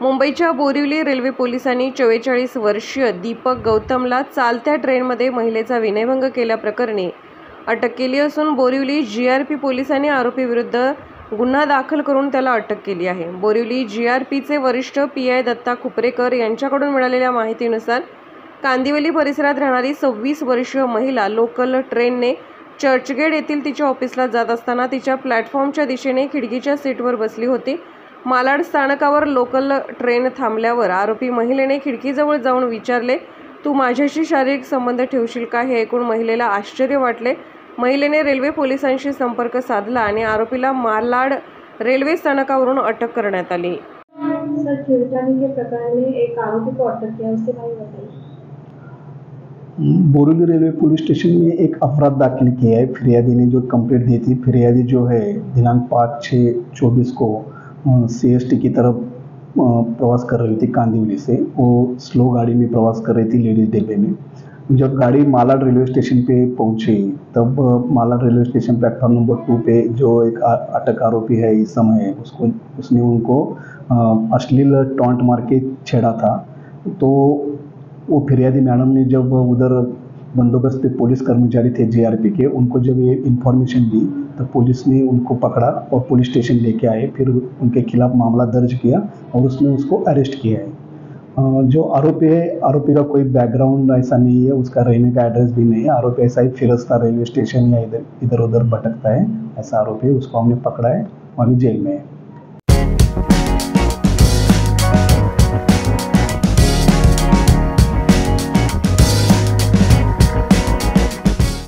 मुंबईच्या बोरिवली रेल्वे पोलिसांनी 44 वर्षीय दीपक गौतमला चालत्या ट्रेनमध्ये महिलेचा विनयभंग केल्याप्रकरणी अटक केली असून बोरिवली जीआरपी पोलिसांनी आरोपीविरुद्ध गुन्हा दाखल करून त्याला अटक केली आहे। बोरिवली जीआरपीचे वरिष्ठ पीआय दत्ता खुपरेकर यांच्याकडून मिळालेल्या माहितीनुसार कांदिवली परिसरात राहणारी 26 वर्षीय महिला लोकल ट्रेनने चर्चगेट येथील तिच्या ऑफिसला जात असताना तिच्या प्लॅटफॉर्मच्या दिशेने खिडकीच्या सीटवर बसली होती। मालाड स्थानकावर लोकल ट्रेन थांबल्यावर आरोपी महिलेने खिडकीजवळ जाऊन विचारले, तू माझ्याशी शारीरिक संबंध ठेवशील का? हे ऐकून महिलेला आश्चर्य वाटले। महिलेने रेल्वे पोलिसांशी संपर्क साधला आणि आरोपीला मालाड रेल्वे स्थानकावरून अटक करण्यात आली। सर, छेड़खानी के प्रकरण में एक आरोपी को अटक किया, उसके बारे में बताइए। बोरिवली रेलवे पुलिस स्टेशन में एक अपराध दाखिल किया है। फिरियादी ने जो कंप्लेंट दी थी, फिरियादी जो है दिनांक 5/6/24 को सीएसटी की तरफ प्रवास कर रही थी कांदिवली से। वो स्लो गाड़ी में प्रवास कर रही थी लेडीज़ डिब्बे में। जब गाड़ी मालाड रेलवे स्टेशन पे पहुंची तब Malad railway station platform number 2 पे जो एक अटक आरोपी है इस समय उसने उनको अश्लील टॉन्ट मार के छेड़ा था। तो वो फिरियादी मैडम ने जब उधर बंदोबस्त पे पुलिस कर्मचारी थे जीआरपी के, उनको जब ये इन्फॉर्मेशन दी तो पुलिस ने उनको पकड़ा और पुलिस स्टेशन लेके आए। फिर उनके खिलाफ मामला दर्ज किया और उसमें उसको अरेस्ट किया है। जो आरोपी है, आरोपी का कोई बैकग्राउंड ऐसा नहीं है, उसका रहने का एड्रेस भी नहीं है। आरोपी ऐसा ही फिरस्ता रेलवे स्टेशन या इधर उधर भटकता है, ऐसा आरोपी है। उसको हमने पकड़ा है और अभी जेल में है।